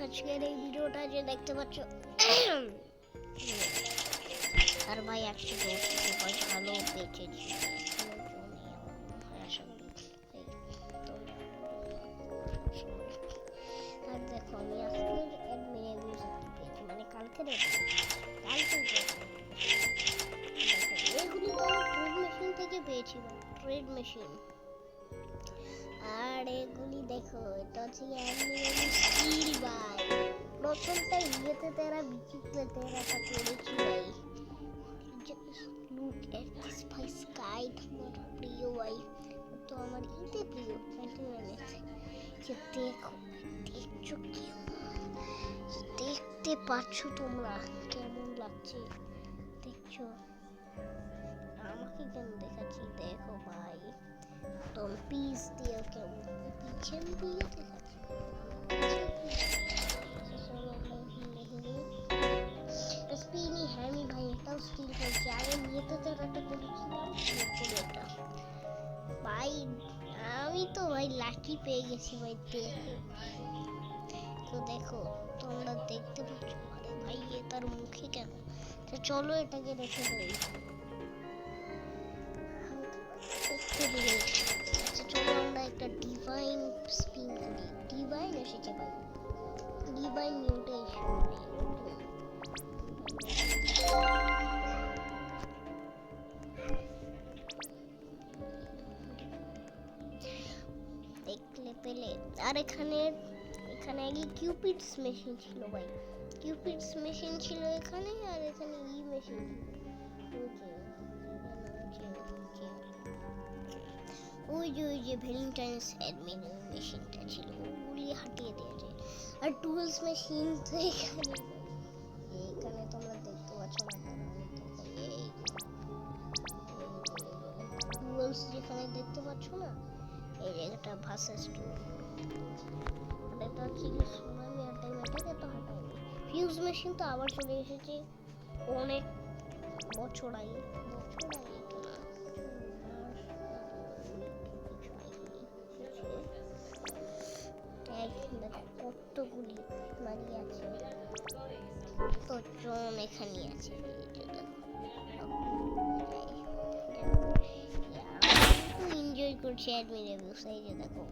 আজকের এই ভিডিওটা যে দেখতে পাচ্ছ আর ভাই 100 ভালো পেয়েছে আর দেখো আমি আজকের অ্যাডমিন রিভিউজ পেয়েছি মানে কালকে এগুলি তো ট্রেড মেশিন থেকে পেয়েছিলাম ট্রেড মেশিন আর এগুলি দেখো এটা হচ্ছে অ্যাডমিন স্কিল ভাই প্রথমটা ইয়েতে তেরা বিচিত্রে তেরাটা করেছি ভাই লুক এট দিস ভাই স্কাই আমার প্রিয় ভাই তো আমার ইতে প্রিয় যে দেখো দেখছো কি দেখতে পাচ্ছ তোমরা কেমন লাগছে দেখছো আমাকে কেন দেখাচ্ছি দেখো ভাই তোম পিস দিয়ে কেমন পিছন দিয়ে দেখাচ্ছি স্পিনি হ্যামি ভাই এটাও স্টিল হয়েছে আগে নিয়েতে তো একটা করেছিলাম এটা ভাই আমি তো ভাই লাকি পেয়ে গেছি ভাই তো দেখো তোমরা দেখতে পাচ্ছ আরে ভাই এ তার মুখে কেন তো চলো এটাকে রেখে দেই আচ্ছা চলো আমরা একটা ডিভাইন স্পিন করি ডিভাইন এসেছে ভাই ডিভাইন মিউটেশন দেখলে পেলে আর এখানে আগে কিউপিডস মেশিন ছিল ভাই কিউপিডস মেশিন ছিল এখানে আর এখানে ই মেশিন ওই যে ভ্যালেন্টাইন্স অ্যাডমিন মেশিনটা ছিল ওগুলি হাটিয়ে দিয়েছে আর টুলস মেশিন তো এখানে তোমরা দেখতে পাচ্ছ না টুলস যেখানে দেখতে পাচ্ছ না এই জায়গাটা ভার্সেস টুল এটা হচ্ছে কি সুনামি অটোমেটিক এটা হাঁটায়নি ফিউজ মেশিন তো আবার চলে এসেছে অনেক বছর আগে কতগুলি মারি আছে তো জন এখানে আছে এনজয় করছি অ্যাডমিন রিভিউস এই যে দেখো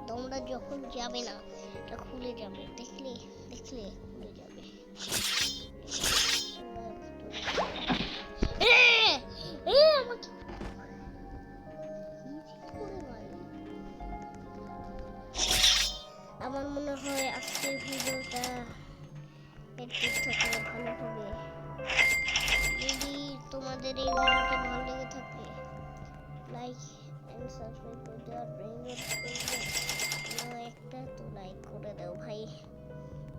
তোমরা যখন যাবে না এটা খুলে যাবে দেখলে খুলে যাবে আমার মনে হয় আজকের ভিডিওটা একটু থাকলে ভালো হবে যদি তোমাদের এই ভিডিওটা ভালো লেগে থাকে লাইক এন্ড সাবস্ক্রাইব করে দাও আর একটা তো লাইক করে দাও ভাই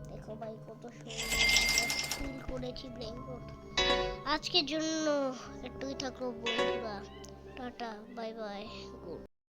দেখো ভাই কত সুন্দর ফিল করেছি ব্রেইনরোড আজকের জন্য একটুই থাকলো বন্ধুরা টাটা বাই বাই গুড